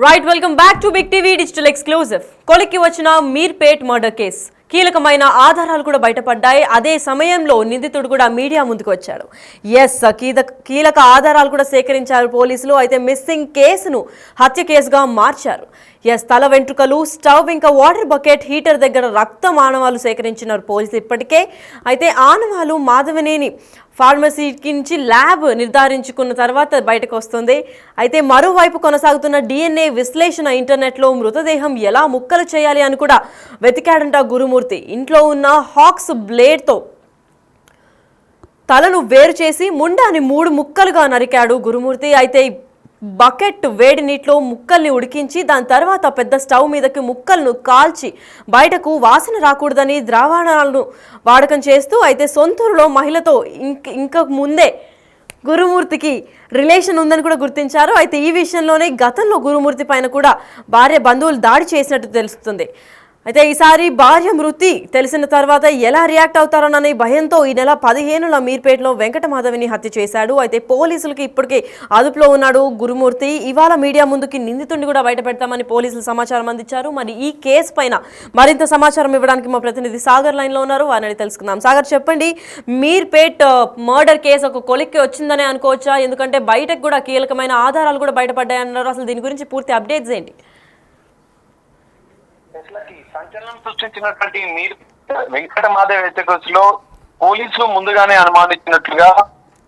Right welcome back to Big TV digital exclusive. కొలిక్కి వచ్చిన Meerpet murder case కీలకమైన ఆధారాలు కూడా బయటపడ్డాయి. అదే సమయంలో నిందితుడు కూడా మీడియా ముందుకు వచ్చాడు. కీలక ఆధారాలు కూడా సేకరించారు పోలీసులు. అయితే మిస్సింగ్ కేసును హత్య కేసుగా మార్చారు. తల వెంట్రుకలు, స్టవ్, ఇంకా వాటర్ బకెట్, హీటర్ దగ్గర రక్తం ఆనవాలు సేకరించినారు పోలీసులు ఇప్పటికే. అయితే ఆనవాలు మాధవనేని ఫార్మసీకి నుంచి ల్యాబ్ నిర్ధారించుకున్న తర్వాత బయటకు వస్తుంది. అయితే మరోవైపు కొనసాగుతున్న DNA విశ్లేషణ ఇంటర్నెట్లో మృతదేహం ఎలా ముక్కలు చేయాలి అని కూడా వెతికాడంట గురుమూర్తి. ఇంట్లో ఉన్న హాక్స్ బ్లేడ్తో తలను వేరు చేసి ముండాని 3 ముక్కలుగా నరికాడు గురుమూర్తి. అయితే బకెట్ వేడి నీటిలో ముక్కల్ని ఉడికించి దాని తర్వాత పెద్ద స్టవ్ మీదకి ముక్కలను కాల్చి బయటకు వాసన రాకూడదని ద్రావణాలను వాడకం చేస్తూ అయితే సొంతూరులో మహిళతో ఇంక ముందే గురుమూర్తికి రిలేషన్ ఉందని కూడా గుర్తించారు. అయితే ఈ విషయంలోనే గతంలో గురుమూర్తి పైన కూడా భార్య బంధువులు దాడి చేసినట్టు తెలుస్తుంది. అయితే ఈసారి భార్య మృతి తెలిసిన తర్వాత ఎలా రియాక్ట్ అవుతారోననే భయంతో ఈ నెల 15న మీర్పేటలో వెంకటమాధవిని హత్య చేశాడు. అయితే పోలీసులకి ఇప్పటికే అదుపులో ఉన్నాడు గురుమూర్తి. ఇవాళ మీడియా ముందుకి నిందితుడిని కూడా బయట పెడతామని పోలీసులు సమాచారం అందించారు. మరి ఈ కేసు పైన మరింత సమాచారం ఇవ్వడానికి మా ప్రతినిధి సాగర్ లైన్లో ఉన్నారు, వారిని తెలుసుకుందాం. సాగర్, చెప్పండి, మీర్పేట్ మర్డర్ కేసు ఒక కొలిక్కి వచ్చిందనే అనుకోవచ్చా? ఎందుకంటే బయటకు కూడా కీలకమైన ఆధారాలు కూడా బయటపడ్డాయన్నారు. అసలు దీని గురించి పూర్తి అప్డేట్స్ ఏంటి? సంచలనం సృష్టించినటువంటి వెంకటమాధవ్ హత్య కేసులో పోలీసులు ముందుగానే అనుమానించినట్లుగా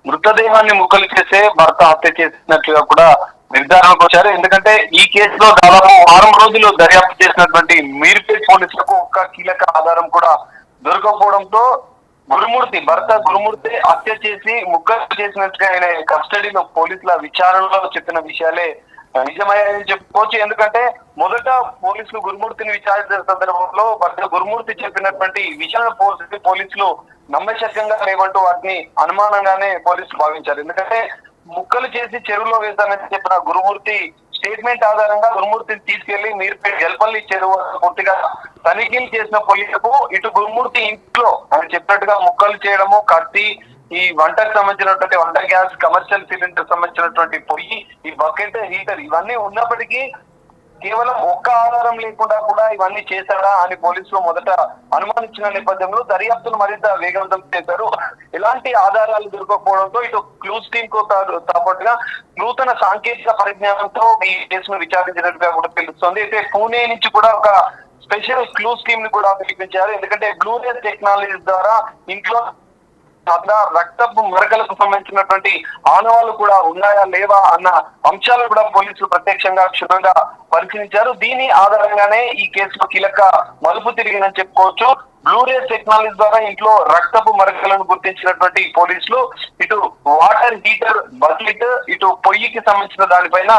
మృతదేహాన్ని ముక్కలు చేసే భర్త హత్య చేసినట్లుగా కూడా నిర్ధారణకు వచ్చారు. ఎందుకంటే ఈ కేసులో దాదాపు 6 రోజులు దర్యాప్తు చేసినటువంటి మీర్పేట్ పోలీసులకు ఒక్క కీలక ఆధారం కూడా దొరకకపోవడంతో భర్త గురుమూర్తి హత్య చేసి ముక్కలు చేసినట్టుగా ఆయన కస్టడీలో పోలీసుల విచారణలో చెప్పిన విషయాలే నిజమయ్యాయని చెప్పుకోవచ్చు. ఎందుకంటే మొదట పోలీసులు గురుమూర్తిని విచారించిన సందర్భంలో భర్త గురుమూర్తి చెప్పినటువంటి విషయాలను పోలీసులు నమ్మశక్యంగా లేవంటూ వాటిని అనుమానంగానే పోలీసులు భావించారు. ఎందుకంటే ముక్కలు చేసి చెరువులో వేస్తానని చెప్పిన గురుమూర్తి స్టేట్మెంట్ ఆధారంగా గురుమూర్తిని తీసుకెళ్లి మీర్పేట్ జల్పల్లి చెరువు పూర్తిగా తనిఖీలు చేసిన పోలీసులకు ఇటు గురుమూర్తి ఇంట్లో ఆయన చెప్పినట్టుగా ముక్కలు చేయడము, కత్తి, ఈ వంటకు సంబంధించినటువంటి వంట గ్యాస్, కమర్షియల్ సిలిండర్ సంబంధించినటువంటి పొయ్యి, ఈ బకెట్, హీటర్ ఇవన్నీ ఉన్నప్పటికీ కేవలం ఒక్క ఆధారం లేకుండా కూడా ఇవన్నీ చేశాడా అని పోలీసులు మొదట అనుమానించిన నేపథ్యంలో దర్యాప్తును మరింత వేగవంతం చేశారు. ఎలాంటి ఆధారాలు దొరకకపోవడంతో ఇటు క్లూస్ టీమ్ కు పాటుగా నూతన సాంకేతిక పరిజ్ఞానంతో ఈ కేసును విచారించినట్టుగా కూడా తెలుస్తోంది. అయితే పూణే నుంచి కూడా ఒక స్పెషల్ క్లూస్ టీమ్ ని కూడా పిలిపించారు. ఎందుకంటే బ్లూరే టెక్నాలజీ ద్వారా ఇంట్లో రక్తపు మరకలకు సంబంధించినటువంటి ఆనవాళ్లు కూడా ఉన్నాయా లేవా అన్న అంశాలు కూడా పోలీసులు ప్రత్యక్షంగా క్షుణ్ణంగా పరిశీలించారు. దీని ఆధారంగానే ఈ కేసులో కీలక మలుపు తిరిగిందని చెప్పుకోవచ్చు. బ్లూరేస్ టెక్నాలజీ ద్వారా ఇంట్లో రక్తపు మరకలను గుర్తించినటువంటి పోలీసులు ఇటు వాటర్ హీటర్, బకెట్, ఇటు పొయ్యికి సంబంధించిన దానిపైన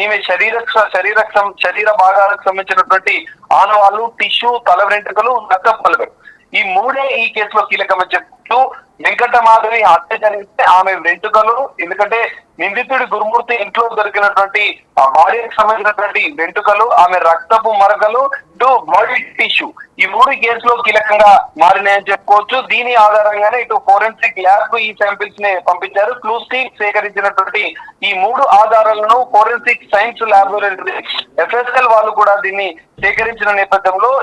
ఈమె శరీర భాగాలకు సంబంధించినటువంటి ఆనవాళ్లు, టిష్యూ, తల వెంట్రుకలు, రక్తపు మరకలు ఈ 3 ఈ కేసులో కీలకమని చెప్తూ వెంకటమాధవి హత్య జరిగితే ఆమె వెంట్రుకలు, ఎందుకంటే నిందితుడి గురుమూర్తి ఇంట్లో దొరికినటువంటి ఆ బాడీకి సంబంధించినటువంటి వెంట్రుకలు, ఆమె రక్తపు మరకలు, ఇటు బాడీ టిష్యూ ఈ 3 కేసులో కీలకంగా మారినాయని చెప్పుకోవచ్చు. దీని ఆధారంగానే ఇటు ఫోరెన్సిక్ ల్యాబ్ కు ఈ శాంపిల్స్ ని పంపించారు. క్లూస్ టీమ్ సేకరించినటువంటి ఈ 3 ఆధారాలను ఫోరెన్సిక్ సైన్స్ ల్యాబొరేటరీ FSL వాళ్ళు కూడా దీన్ని సేకరించిన నేపథ్యంలో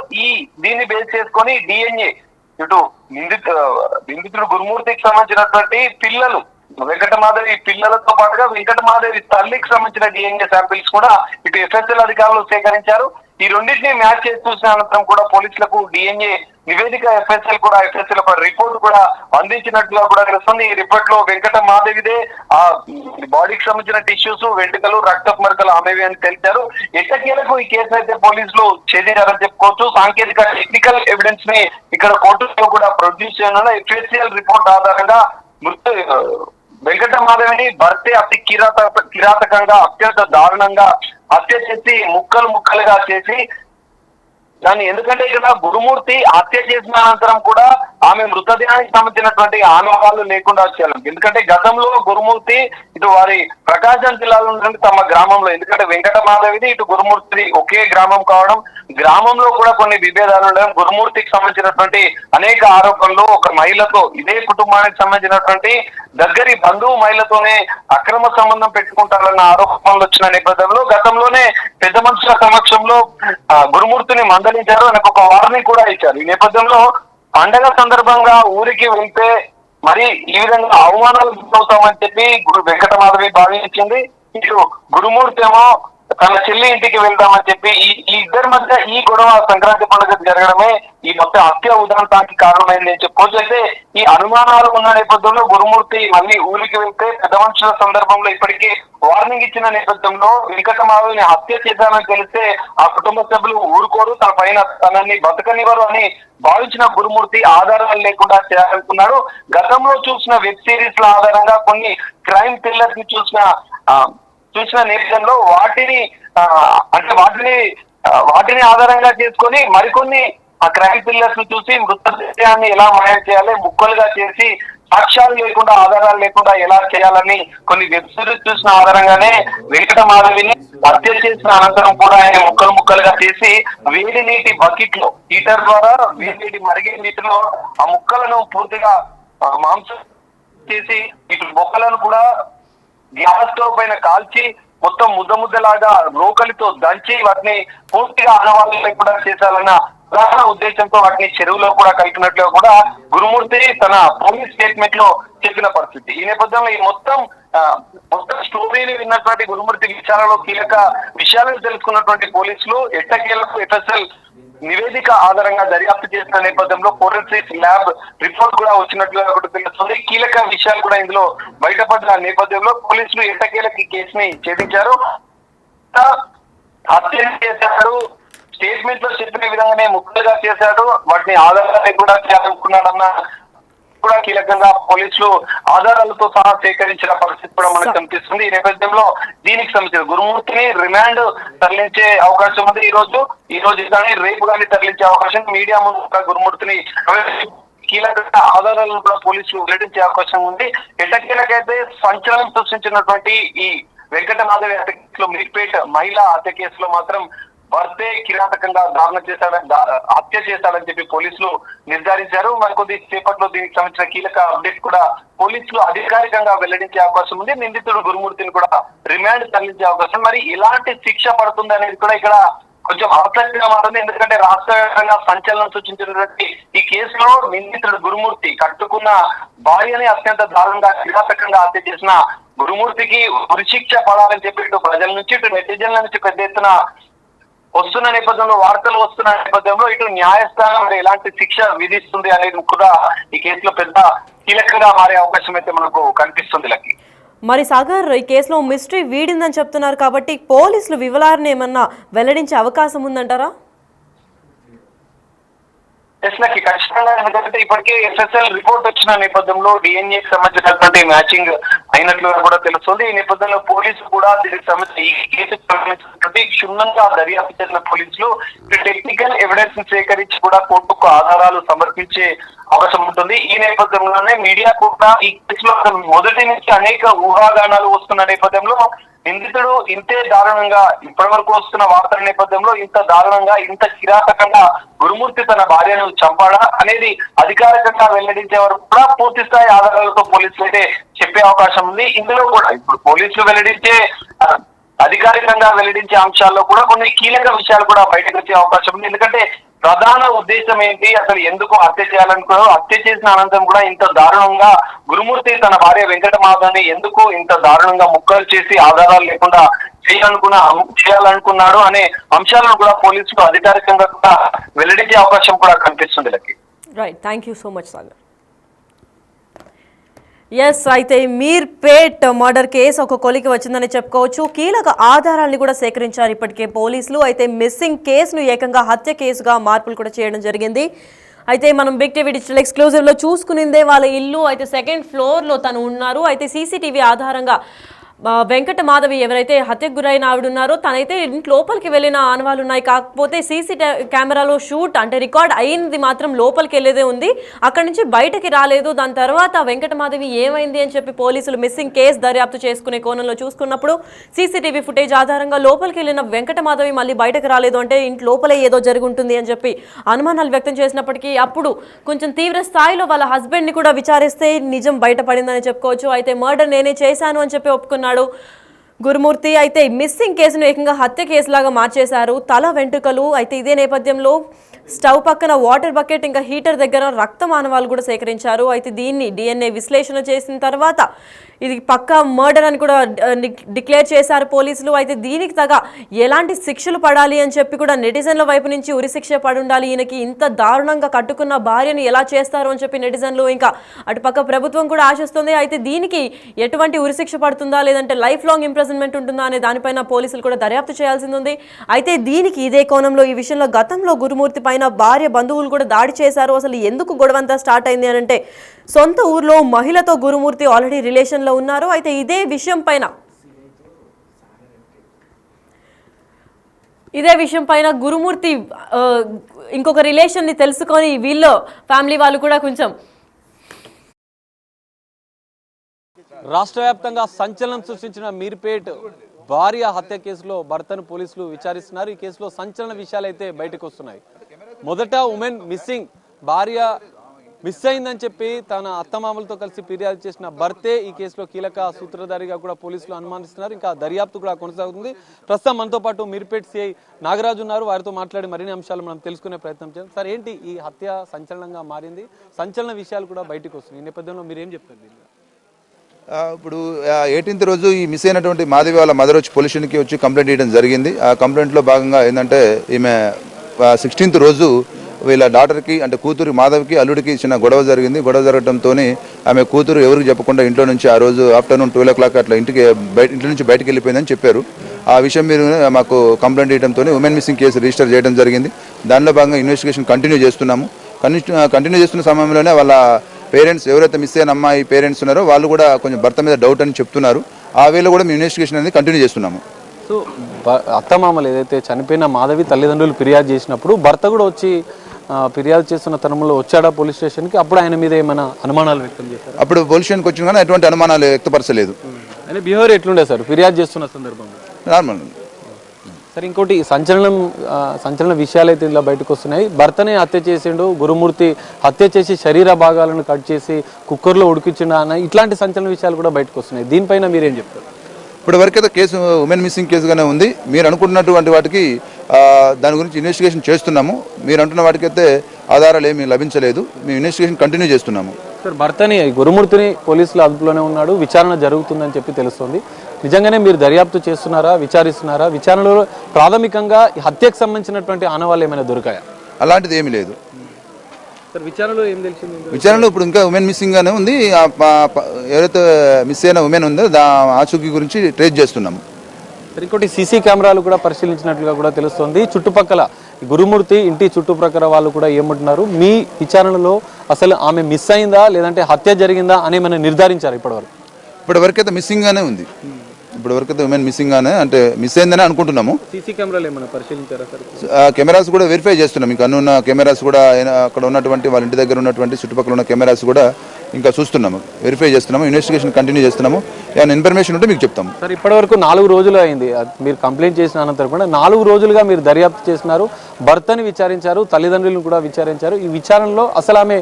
దీన్ని బేస్ చేసుకొని DNA ఇటు నిందితుడు గురుమూర్తికి సంబంధించినటువంటి పిల్లలు, వెంకటమాధవి పిల్లలతో పాటుగా వెంకటమాధవి తల్లికి సంబంధించిన DNA శాంపిల్స్ కూడా ఇటు FSL అధికారులు సేకరించారు. ఈ రెండింటిని మ్యాచ్ చేసి చూసిన అనంతరం కూడా పోలీసులకు DNA నివేదిక FSL ఒక రిపోర్ట్ కూడా అందించినట్లుగా కూడా తెలుస్తుంది. ఈ రిపోర్ట్ లో వెంకటమాధవిదే ఆ బాడీకి సంబంధించిన టిష్యూస్, వెంట్రుకలు, రక్తపు మరకలు ఆమెవి అని తెలిపారు. ఎట్టకేలకు ఈ కేసు అయితే పోలీసులు ఛేదించారని చెప్పుకోవచ్చు. సాంకేతిక టెక్నికల్ ఎవిడెన్స్ ని ఇక్కడ కోర్టులో కూడా ప్రొడ్యూస్ చేయనున్న FSL రిపోర్ట్ ఆధారంగా వెంకటమాధవిని భర్తే అతి కిరాతకంగా అత్యంత దారుణంగా హత్య చేసి ముక్కలుగా చేసి దాన్ని, ఎందుకంటే ఇక్కడ గురుమూర్తి హత్య చేసిన అనంతరం కూడా ఆమె మృతదేహానికి సంబంధించినటువంటి ఆనవాళ్లు లేకుండా వచ్చేయాలి. ఎందుకంటే గతంలో గురుమూర్తి ఇటు వారి ప్రకాశం జిల్లాలో తమ గ్రామంలో, ఎందుకంటే వెంకటమాధవిది ఇటు గురుమూర్తి ఒకే గ్రామం కావడం, గ్రామంలో కూడా కొన్ని విభేదాలు ఉండడం, గురుమూర్తికి సంబంధించినటువంటి అనేక ఆరోపణలు, ఒక మహిళతో ఇదే కుటుంబానికి సంబంధించినటువంటి దగ్గరి బంధువు మహిళతోనే అక్రమ సంబంధం పెట్టుకుంటారన్న ఆరోపణలు వచ్చిన నేపథ్యంలో గతంలోనే పెద్ద మనుషుల సమక్షంలో గురుమూర్తిని మందలించారు, ఆయనకు ఒక వార్నింగ్ కూడా ఇచ్చారు. ఈ నేపథ్యంలో పండగ సందర్భంగా ఊరికి వెళ్తే మరి ఈ విధంగా అవమానాలు గురవుతామని చెప్పి గురు వెంకటమాధవి భావించింది. ఇటు గురుమూర్తి ఏమో తన చెల్లి ఇంటికి వెళ్దామని చెప్పి ఈ ఇద్దరి మధ్య ఈ గొడవ సంక్రాంతి పండుగ జరగడమే ఈ మొత్తం హత్య ఉదాంతానికి కారణమైంది అని చెప్పుకోవచ్చు. అయితే ఈ అనుమానాలు ఉన్న నేపథ్యంలో గురుమూర్తి మళ్ళీ ఊరికి వెళ్తే పెద్ద మనుషుల సందర్భంలో ఇప్పటికీ వార్నింగ్ ఇచ్చిన నేపథ్యంలో వెంకటమాధవిని హత్య చేద్దామని తెలిస్తే ఆ కుటుంబ సభ్యులు ఊరుకోరు, తన పైన తనని బతకనివ్వరు అని భావించిన గురుమూర్తి ఆధారాలు లేకుండా చేయాలనుకున్నాడు. గతంలో చూసిన వెబ్ సిరీస్ ల ఆధారంగా కొన్ని క్రైమ్ థ్రిల్లర్స్ ని చూసిన నేపథ్యంలో వాటిని ఆధారంగా చేసుకొని మరికొన్ని ఆ క్రైమ్ థ్రిల్లర్స్ ను చూసి మృతదేహాన్ని ఎలా మాయం చేయాలి, ముక్కలుగా చేసి సాక్ష్యాలు లేకుండా ఆధారాలు లేకుండా ఎలా చేయాలని కొన్ని వెబ్ సిరీస్ చూసిన ఆధారంగానే వెంకటమాధవిని హత్య చేసిన అనంతరం కూడా ఆయన ముక్కలుగా చేసి వేడి నీటి బకెట్ లో హీటర్ ద్వారా వేడి నీటి మరిగే నీటిలో ఆ ముక్కలను పూర్తిగా మాంసం చేసి ఇటు బొక్కలను కూడా గ్యాస్ స్టవ్ పైన కాల్చి మొత్తం ముద్దలాగా రోకలితో దంచి వాటిని పూర్తిగా ఆనవాళ్ళు లేకుండా చేశాలన్న ప్రధాన ఉద్దేశంతో వాటిని చెరువులో కూడా కలిపినట్లుగా కూడా గురుమూర్తి తన పోలీస్ స్టేట్మెంట్ లో చెప్పిన పరిస్థితి. ఈ నేపథ్యంలో ఈ మొత్తం స్టోరీని విన్నటువంటి గురుమూర్తి విచారణలో కీలక విషయాలను తెలుసుకున్నటువంటి పోలీసులు ఎట్టకేలకు ఎఫ్ఎస్ఎల్ నివేదిక ఆధారంగా దర్యాప్తు చేసిన నేపథ్యంలో ఫోరెన్సిక్ ల్యాబ్ రిపోర్ట్ కూడా వచ్చినట్లుగా కూడా తెలుస్తుంది. కీలక విషయాలు కూడా ఇందులో బయటపడిన నేపథ్యంలో పోలీసులు ఎట్టకేలకు ఈ కేసుని ఛేదించారు. హత్య చేశాడు, స్టేట్మెంట్ లో చెప్పిన విధంగానే ముక్కలుగా చేశాడు, వాటిని ఆధారాలు కూడా చేయాలనుకున్నాడన్న కూడా కీలకంగా పోలీసులు ఆధారాలతో సహా సేకరించిన పరిస్థితి కూడా మనకు కనిపిస్తుంది. ఈ నేపథ్యంలో దీనికి సంబంధించిన గురుమూర్తిని రిమాండ్ తరలించే అవకాశం ఉంది. ఈ రోజు కానీ రేపు కానీ తరలించే అవకాశం, మీడియా ముందు గురుమూర్తిని కీలక ఆధారాలను కూడా పోలీసులు వెల్లడించే అవకాశం ఉంది. ఎట్టకేలకైతే సంచలనం సృష్టించినటువంటి ఈ వెంకటమాధవి హత్య కేసులో మీర్పేట్ మహిళా హత్య కేసులో మాత్రం భర్తే కిరాతకంగా హత్య చేశాడని చెప్పి పోలీసులు నిర్ధారించారు. మరికొద్ది సేపట్లో దీనికి సంబంధించిన కీలక అప్డేట్ కూడా పోలీసులు అధికారికంగా వెల్లడించే అవకాశం ఉంది. నిందితుడు గురుమూర్తిని కూడా రిమాండ్ తరలించే అవకాశం. మరి ఎలాంటి శిక్ష పడుతుంది అనేది కూడా ఇక్కడ కొంచెం ఆసక్తిగా మారింది. ఎందుకంటే రాష్ట్ర వ్యాప్తంగా సంచలనం సూచించినటువంటి ఈ కేసులో నిందితుడు గురుమూర్తి కట్టుకున్న భార్యని అత్యంత దారుణంగా కిరాతకంగా హత్య చేసిన గురుమూర్తికి ఉరిశిక్ష పడాలని చెప్పి ఇటు ప్రజల నుంచి ఇటు నెటిజన్ల నుంచి పెద్ద ఎత్తున వస్తున్న నేపథ్యంలో వార్తలు వస్తున్న నేపథ్యంలో ఇటు న్యాయస్థానం మరి ఎలాంటి శిక్ష విధిస్తుంది అనేది కూడా ఈ కేసులో పెద్ద కీలకంగా మారే అవకాశం అయితే మనకు కనిపిస్తుంది. లక్కి మరి సాగర్, ఈ కేసులో మిస్టరీ వీడిందని చెప్తున్నారు కాబట్టి పోలీసులు వివరాలను ఏమన్నా వెల్లడించే అవకాశం ఉందంటారా? లక్కి ఖచ్చితంగా, ఎందుకంటే ఇప్పటికే ఎస్ఎస్ఎల్ రిపోర్ట్ వచ్చిన నేపథ్యంలో డిఎన్ఏకి సంబంధించినటువంటి మ్యాచింగ్ అయినట్లుగా కూడా తెలుస్తుంది. ఈ నేపథ్యంలో పోలీసులు కూడా దీనికి సంబంధించి ఈ కేసుకు సంబంధించినటువంటి క్షుణ్ణంగా దర్యాప్తు చేసిన పోలీసులు టెక్నికల్ ఎవిడెన్స్ సేకరించి కూడా కోర్టుకు ఆధారాలు సమర్పించే అవకాశం ఉంటుంది. ఈ నేపథ్యంలోనే మీడియా కూడా ఈ కేసులో మొదటి నుంచి అనేక ఊహాగానాలు వస్తున్న నేపథ్యంలో నిందితుడు ఇంతే దారుణంగా ఇప్పటి వరకు వస్తున్న వార్తల నేపథ్యంలో ఇంత దారుణంగా ఇంత కిరాతకంగా గురుమూర్తి తన భార్యను చంపాడా అనేది అధికారికంగా వెల్లడించే వరకు కూడా పూర్తి స్థాయి ఆధారాలతో పోలీసులు అయితే చెప్పే అవకాశం ఉంది. ఇందులో కూడా ఇప్పుడు పోలీసులు అధికారికంగా వెల్లడించే అంశాల్లో కూడా కొన్ని కీలక విషయాలు కూడా బయటకు వచ్చే అవకాశం ఉంది. ఎందుకంటే ప్రధాన ఉద్దేశం ఏంటి, అసలు ఎందుకు హత్య చేయాలనుకున్నారో, హత్య చేసిన అనంతరం కూడా ఇంత దారుణంగా గురుమూర్తి తన భార్య వెంకటమాధవిని ఎందుకు ఇంత దారుణంగా ముక్కలు చేసి ఆధారాలు లేకుండా చేయాలనుకున్నాడు అనే అంశాలను కూడా పోలీసులు అధికారికంగా కూడా వెల్లడించే అవకాశం కూడా కనిపిస్తుంది. Lucky right, thank you so much Sagar. Yes, అయితే మీర్పేట్ మర్డర్ కేసు ఒక కొలికి వచ్చిందని చెప్పుకోవచ్చు. కీలక ఆధారాలను కూడా సేకరించారు ఇప్పటికే పోలీసులు. అయితే మిస్సింగ్ కేసును ఏకంగా హత్య కేసుగా మార్పులు కూడా చేయడం జరిగింది. అయితే మనం బిగ్ టీవీ డిజిటల్ ఎక్స్క్లూజివ్లో చూసుకునిందే వాళ్ళ ఇల్లు. అయితే సెకండ్ ఫ్లోర్లో తను ఉన్నారు. అయితే సీసీటీవీ ఆధారంగా వెంకట మాధవి ఎవరైతే హత్యకు గురైన ఆవిడ ఉన్నారో తనైతే ఇంటి లోపలికి వెళ్ళిన ఆనవాళ్ళు ఉన్నాయి. కాకపోతే సీసీ కెమెరాలో షూట్ అంటే రికార్డ్ అయింది మాత్రం లోపలికి వెళ్ళేదే ఉంది, అక్కడి నుంచి బయటకి రాలేదు. దాని తర్వాత వెంకట మాధవి ఏమైంది అని చెప్పి పోలీసులు మిస్సింగ్ కేసు దర్యాప్తు చేసుకునే కోణంలో చూసుకున్నప్పుడు సీసీటీవీ ఫుటేజ్ ఆధారంగా లోపలికి వెళ్ళిన వెంకట మాధవి మళ్ళీ బయటకు రాలేదు అంటే ఇంటి లోపలే ఏదో జరుగుంటుంది అని చెప్పి అనుమానాలు వ్యక్తం చేసినప్పటికీ అప్పుడు కొంచెం తీవ్ర స్థాయిలో వాళ్ళ హస్బెండ్ని కూడా విచారిస్తే నిజం బయటపడిందని చెప్పుకోవచ్చు. అయితే మర్డర్ నేనే చేశాను అని చెప్పి ఒప్పుకున్నాడు గురుమూర్తి. అయితే మిస్సింగ్ కేసును ఏకంగా హత్య కేసులాగా మార్చేశారు. తల వెంట్రుకలు అయితే ఇదే నేపథ్యంలో స్టవ్ పక్కన వాటర్ బకెట్ ఇంకా హీటర్ దగ్గర రక్త మానవాలు కూడా సేకరించారు. అయితే దీన్ని DNA విశ్లేషణ చేసిన తర్వాత ఇది పక్కా మర్డర్ అని కూడా డిక్లేర్ చేశారు పోలీసులు. అయితే దీనికి తగ ఎలాంటి శిక్షలు పడాలి అని చెప్పి కూడా నెటిజన్ల వైపు నుంచి ఉరిశిక్ష పడి ఉండాలి, ఈయనకి ఇంత దారుణంగా కట్టుకున్న భార్యను ఎలా చేస్తారు అని చెప్పి నెటిజన్లు ఇంకా అటుపక్క ప్రభుత్వం కూడా ఆశిస్తుంది. అయితే దీనికి ఎటువంటి ఉరిశిక్ష పడుతుందా లేదంటే లైఫ్ లాంగ్ ఇంప్రిజన్మెంట్ ఉంటుందా అనే దానిపైన పోలీసులు కూడా దర్యాప్తు చేయాల్సింది ఉంది. అయితే దీనికి ఇదే కోణంలో ఈ విషయంలో గతంలో గురుమూర్తి పైన భార్య బంధువులు కూడా దాడి చేశారు. అసలు ఎందుకు గొడవంతా స్టార్ట్ అయింది అని అంటే సొంత ఊర్లో మహిళతో గురుమూర్తి ఆల్రెడీ రిలేషన్లో ఉన్నారు. అయితే ఇదే విషయం పైన గురుమూర్తి ఇంకొక రిలేషన్ని తెలుసుకొని వీళ్ళ ఫ్యామిలీ వాళ్ళు కూడా కొంచెం రాష్ట్ర వ్యాప్తంగా సంచలనం సృష్టించిన మీర్పేట్ భార్య హత్య కేసులో భర్తను పోలీసులు విచారిస్తున్నారు. ఈ కేసులో సంచలన విషయాలు అయితే బయటకు వస్తున్నాయి. మొదట ఉమెన్ మిస్సింగ్, భార్య మిస్ అయిందని చెప్పి తన అత్తమామలతో కలిసి ఫిర్యాదు చేసిన భర్తే ఈ కేసులో కీలక సూత్రధారిగా కూడా పోలీసులు అనుమానిస్తున్నారు. ఇంకా దర్యాప్తు కూడా కొనసాగుతుంది. ప్రస్తుతం మనతో పాటు మీర్పేట్ సిఐ నాగరాజు ఉన్నారు. వారితో మాట్లాడి మరిన్ని అంశాలు మనం తెలుసుకునే ప్రయత్నం చేద్దాం. సార్, ఏంటి ఈ హత్య సంచలనంగా మారింది, సంచలన విషయాలు కూడా బయటకు వస్తున్నాయి, ఈ నేపథ్యంలో మీరు ఏం చెప్తారు? ఇప్పుడు 18th రోజు ఈ మిస్ అయినటువంటి మాధవి వాళ్ళ మదర్ వచ్చి పోలీస్ స్టేషన్కి వచ్చి కంప్లైంట్ చేయడం జరిగింది. ఆ కంప్లైంట్లో భాగంగా ఏంటంటే ఈమె 16th రోజు వీళ్ళ డాటర్కి అంటే కూతురు మాధవికి అల్లుడికి చిన్న గొడవ జరిగింది. గొడవ జరగడంతో ఆమె కూతురు ఎవరికి చెప్పకుండా ఇంట్లో నుంచి ఆ రోజు ఆఫ్టర్నూన్ 12 o'clock అట్లా ఇంటి నుంచి బయటకు వెళ్ళిపోయిందని చెప్పారు. ఆ విషయం మీరు మాకు కంప్లైంట్ చేయడంతో ఉమెన్ మిస్సింగ్ కేసు రిజిస్టర్ చేయడం జరిగింది. దానిలో భాగంగా ఇన్వెస్టిగేషన్ కంటిన్యూ చేస్తున్నాము. కంటిన్యూ చేస్తున్న సమయంలోనే వాళ్ళ పేరెంట్స్ ఎవరైతే మిస్ అయిన అమ్మాయి పేరెంట్స్ ఉన్నారో వాళ్ళు కూడా కొంచెం భర్త మీద డౌట్ అని చెప్తున్నారు. ఆ వేళ కూడా మేము ఇన్వెస్టిగేషన్ అనేది కంటిన్యూ చేస్తున్నాము. సో అత్తమామలు ఏదైతే చనిపోయిన మాధవి తల్లిదండ్రులు ఫిర్యాదు చేసినప్పుడు భర్త కూడా వచ్చి ఫిర్యాదు చేస్తున్న తరుణంలో వచ్చాడా పోలీస్ స్టేషన్కి? అప్పుడు ఆయన మీద ఏమైనా అనుమానాలు వ్యక్తం చేశారు? అప్పుడు పోలీస్ స్టేషన్కి వచ్చిన కానీ ఎటువంటి అనుమానాలు వ్యక్తపరచలేదు. ఆయన బిహేవియర్ ఎట్లుండే సార్ ఫిర్యాదు చేస్తున్న సందర్భంలో? నార్మల్. సరే, ఇంకోటి సంచలన విషయాలు అయితే ఇలా బయటకు వస్తున్నాయి. భర్తనే హత్య చేసిండు గురుమూర్తి, హత్య చేసి శరీర భాగాలను కట్ చేసి కుక్కర్లో ఉడికించిండు అన్న ఇట్లాంటి సంచలన విషయాలు కూడా బయటకు వస్తున్నాయి. దీనిపైన మీరేం చెప్తారు? ఇప్పటి వరకైతే కేసు ఉమెన్ మిస్సింగ్ కేసుగానే ఉంది. మీరు అనుకుంటున్నటువంటి వాటికి దాని గురించి ఇన్వెస్టిగేషన్ చేస్తున్నాము. మీరు అంటున్న వాటికైతే ఆధారాలు ఏమీ లభించలేదు. మేము ఇన్వెస్టిగేషన్ కంటిన్యూ చేస్తున్నాము. సార్, భర్తని గురుమూర్తిని పోలీసులు అదుపులోనే ఉన్నాడు, విచారణ జరుగుతుందని చెప్పి తెలుస్తుంది. నిజంగానే మీరు దర్యాప్తు చేస్తున్నారా, విచారిస్తున్నారా? విచారణలో ప్రాథమికంగా హత్యకు సంబంధించినటువంటి ఆనవాళ్ళు ఏమైనా దొరికాయా? అలాంటిది ఏమీ లేదు. సార్, విచారణలో ఏం తెలిసింది? విచారణలో ఇప్పుడు ఇంకా ఉమెన్ మిస్సింగ్ గానే ఉంది. ఎవరైతే మిస్ అయిన ఉమెన్ ఉందో ఆచూకీ గురించి ట్రేస్ చేస్తున్నాము. ఇంకోటి సీసీ కెమెరాలు కూడా పరిశీలించినట్లుగా కూడా తెలుస్తుంది. చుట్టుపక్కల గురుమూర్తి ఇంటి చుట్టుప్రక్కల వాళ్ళు కూడా ఏమంటున్నారు? మీ విచారణలో అసలు ఆమె మిస్ అయిందా లేదంటే హత్య జరిగిందా అని ఏమైనా నిర్ధారించారు ఇప్పటివరకు అయితే మిస్సింగ్ గానే ఉంది. ఇప్పటివరకు అయితే ఉమెన్ మిస్సింగ్ గానే అంటే మిస్ అయిందని అనుకుంటున్నాము. సీసీ కెమెరాలు ఏమైనా పరిశీలించారా సార్? కెమెరాస్ కూడా వెరిఫై చేస్తున్నాం. ఇంకా అన్ని ఉన్న కెమెరాస్ కూడా అక్కడ ఉన్నటువంటి వాళ్ళ ఇంటి దగ్గర ఉన్నటువంటి చుట్టుపక్కల ఉన్న కెమెరాస్ కూడా ఇంకా చూస్తున్నాము, వెరిఫై చేస్తున్నాము, ఇన్వెస్టిగేషన్ కంటిన్యూ చేస్తున్నాము. ఏమైనా ఇన్ఫర్మేషన్ ఉంటే మీకు చెప్తాము. సార్, ఇప్పటివరకు 4 రోజులు అయింది మీరు కంప్లైంట్ చేసిన అనంతరం కూడా 4 రోజులుగా మీరు దర్యాప్తు చేస్తున్నారు, భర్తని విచారించారు, తల్లిదండ్రులను కూడా విచారించారు. ఈ విచారణలో అసలు ఆమె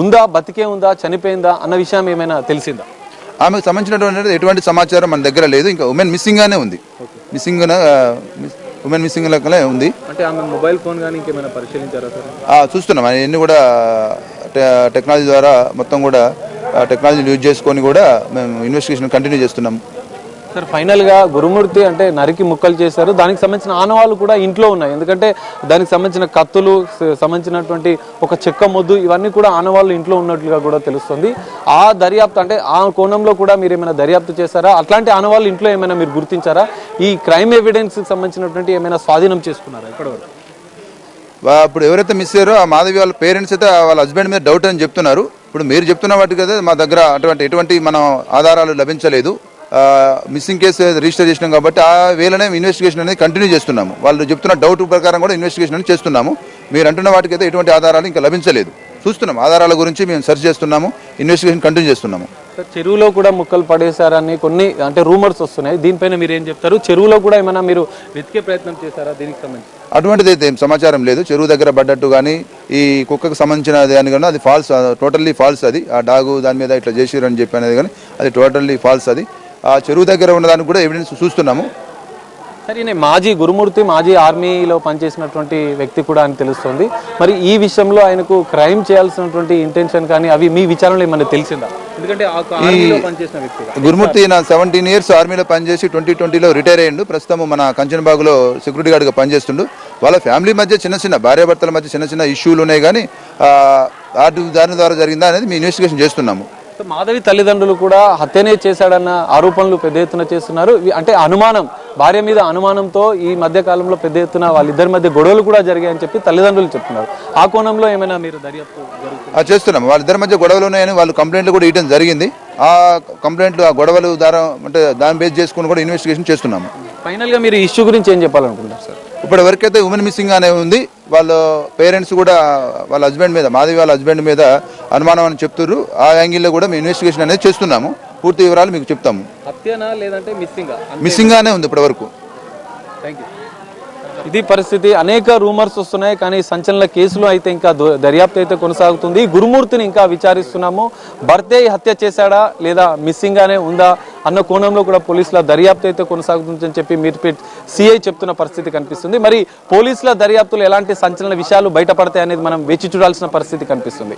ఉందా, బతికే ఉందా, చనిపోయిందా అన్న విషయం ఏమైనా తెలిసిందా? ఆమెకు సంబంధించినటువంటి ఎటువంటి సమాచారం మన దగ్గర లేదు. ఇంకా ఉమెన్ మిస్సింగ్ గానే ఉంది. ఉమెన్ మిస్సింగ్ లెక్కనే ఉంది. అంటే ఆమె మొబైల్ ఫోన్ కానీ ఇంకేమైనా పరిశీలించారా సార్? చూస్తున్నాం. అవన్నీ కూడా టెక్నాలజీ ద్వారా మొత్తం కూడా టెక్నాలజీని యూజ్ చేసుకొని కూడా మేము ఇన్వెస్టిగేషన్ కంటిన్యూ చేస్తున్నాం. సార్, ఫైనల్గా గురుమూర్తి అంటే నరికి ముక్కలు చేశారు, దానికి సంబంధించిన ఆనవాళ్ళు కూడా ఇంట్లో ఉన్నాయి. ఎందుకంటే దానికి సంబంధించిన కత్తులు, సంబంధించినటువంటి ఒక చెక్క మొద్దు, ఇవన్నీ కూడా ఆనవాళ్ళు ఇంట్లో ఉన్నట్లుగా కూడా తెలుస్తుంది. ఆ దర్యాప్తు అంటే ఆ కోణంలో కూడా మీరు ఏమైనా దర్యాప్తు చేశారా? అట్లాంటి ఆనవాళ్ళు ఇంట్లో ఏమైనా మీరు గుర్తించారా? ఈ క్రైమ్ ఎవిడెన్స్కి సంబంధించినటువంటి ఏమైనా స్వాధీనం చేసుకున్నారా ఇప్పటివరకు? ఇప్పుడు ఎవరైతే మిస్ అయ్యారో ఆ మాధవి వాళ్ళ పేరెంట్స్ అయితే వాళ్ళ హస్బెండ్ మీద డౌట్ అని చెప్తున్నారు. ఇప్పుడు మీరు చెప్తున్న వాటికి అయితే మా దగ్గర ఎటువంటి మనం ఆధారాలు లభించలేదు. మిస్సింగ్ కేసు రిజిస్టర్ చేసినాం కాబట్టి ఆ వేళనే ఇన్వెస్టిగేషన్ అనేది కంటిన్యూ చేస్తున్నాము. వాళ్ళు చెప్తున్న డౌట్ ప్రకారం కూడా ఇన్వెస్టిగేషన్ అనేది చేస్తున్నాము. మీరు అంటున్న వాటికైతే ఎటువంటి ఆధారాలు ఇంకా లభించలేదు. చూస్తున్నాం, ఆధారాల గురించి మేము సెర్చ్ చేస్తున్నాము, ఇన్వెస్టిగేషన్ కంటిన్యూ చేస్తున్నాము. చెరువులో కూడా ముక్కలు పడేశారని కొన్ని అంటే రూమర్స్ వస్తున్నాయి. దీనిపైన మీరు ఏం చెప్తారు? చెరువులో కూడా ఏమైనా మీరు వెతికే ప్రయత్నం చేశారా దీనికి సంబంధించి? అటువంటిది అయితే ఏం సమాచారం లేదు. చెరువు దగ్గర పడ్డట్టు కానీ ఈ కుక్కకు సంబంధించిన దాని కానీ అది ఫాల్స్, టోటల్లీ ఫాల్స్. అది ఆ డాగు దాని మీద ఇట్లా చేసిరని చెప్పి అనేది కానీ అది టోటల్లీ ఫాల్స్. అది ఆ చెరువు దగ్గర ఉన్న దానికి కూడా ఎవిడెన్స్ చూస్తున్నాము. సరే, గురుమూర్తి మాజీ ఆర్మీలో పనిచేసినటువంటి వ్యక్తి కూడా అని తెలుస్తుంది. మరి ఈ విషయంలో ఆయనకు క్రైమ్ చేయాల్సినటువంటి ఇంటెన్షన్ కానీ అవి మీ విచారణలో ఏమన్నా తెలిసిందా? ఎందుకంటే ఆర్మీలో పనిచేసిన వ్యక్తి గురుమూర్తి నా 17 years ఆర్మీలో పనిచేసి 2020లో రిటైర్ అయ్యిండు. ప్రస్తుతం మన కంచన్బాగులో సెక్యూరిటీ గార్డ్గా పనిచేస్తుండు. వాళ్ళ ఫ్యామిలీ మధ్య చిన్న భార్యాభర్తల మధ్య చిన్న ఇష్యూలు ఉన్నాయి కానీ దాని ద్వారా జరిగిందా అనేది మేము ఇన్వెస్టిగేషన్ చేస్తున్నాము. మాధవి తల్లిదండ్రులు కూడా హత్యనే చేశాడన్న ఆరోపణలు పెద్ద ఎత్తున చేస్తున్నారు. అంటే అనుమానం, భార్య మీద అనుమానంతో ఈ మధ్య కాలంలో పెద్ద ఎత్తున వాళ్ళిద్దరి మధ్య గొడవలు కూడా జరిగాయని చెప్పి తల్లిదండ్రులు చెప్తున్నారు. ఆ కోణంలో ఏమైనా మీరు దర్యాప్తు చేస్తున్నాం. వాళ్ళిద్దరి మధ్య గొడవలు ఉన్నాయని వాళ్ళు కంప్లైంట్లు కూడా ఇవ్వడం జరిగింది. ఆ కంప్లైంట్లు, ఆ గొడవలు ద్వారా అంటే దాన్ని బేస్ చేసుకుని కూడా ఇన్వెస్టిగేషన్ చేస్తున్నాము. ఫైనల్గా మీరు ఈ ఇష్యూ గురించి ఏం చెప్పాలనుకుంటున్నారు సార్? ఇప్పటి వరకైతే ఉమెన్ మిస్సింగ్ అనే ఉంది. వాళ్ళ పేరెంట్స్ కూడా వాళ్ళ హస్బెండ్ మీద, మాధవి వాళ్ళ హస్బెండ్ మీద అనుమానం అని చెప్తున్నారు. ఆ యాంగిల్లో కూడా మేము ఇన్వెస్టిగేషన్ అనేది చేస్తున్నాము. పూర్తి వివరాలు మీకు చెప్తాము. హత్యనా లేదంటే మిస్సింగ్ గానే ఉంది ఇప్పటి వరకు. ఇది పరిస్థితి. అనేక రూమర్స్ వస్తున్నాయి కానీ సంచలన కేసులు అయితే ఇంకా దర్యాప్తు అయితే కొనసాగుతుంది. గురుమూర్తిని ఇంకా విచారిస్తున్నాము. భర్తే హత్య చేశాడా లేదా మిస్సింగ్ గానే ఉందా అన్న కోణంలో కూడా పోలీసుల దర్యాప్తు అయితే కొనసాగుతుందని చెప్పి మీర్పేట్ సిఐ చెప్తున్న పరిస్థితి కనిపిస్తుంది. మరి పోలీసుల దర్యాప్తులో ఎలాంటి సంచలన విషయాలు బయటపడతాయి అనేది మనం వేచి చూడాల్సిన పరిస్థితి కనిపిస్తుంది.